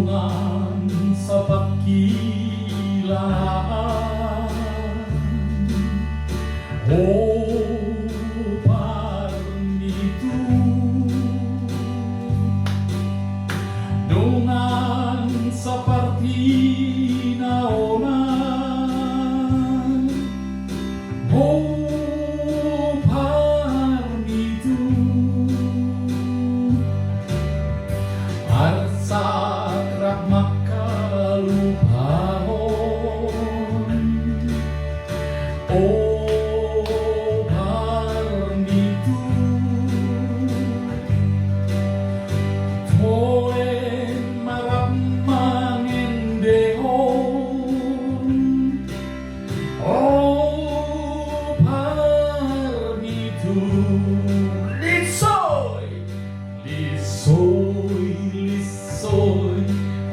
Dungan sa pagkilaan, parnitu dungan sa partinaonan, parnitu arsakrap makalupahon, parnitu toen marap mangendehon, parnitu lisoy, lisoy, lisoy,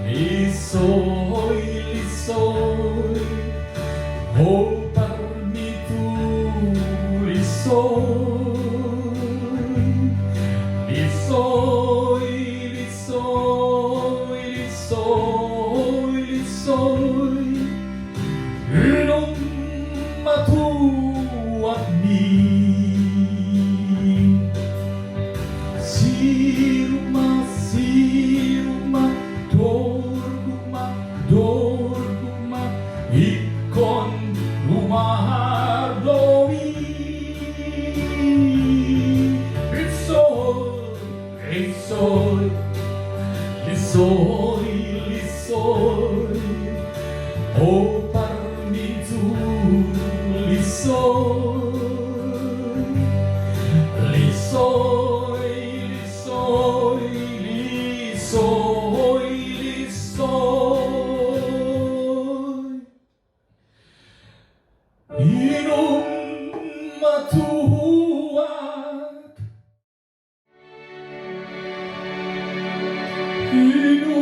lisoy, lisoy, parnitu lisoy, lisoy, lisoy, lisoy, lisoy, inong matuwag ni siruma, siruma, dorguma, ikon umahardoi. Lisoy, lisoy, lisoy, parnitu lisoy, lisoy, lisoy, lisoy, lisoy, inong matuwag, inong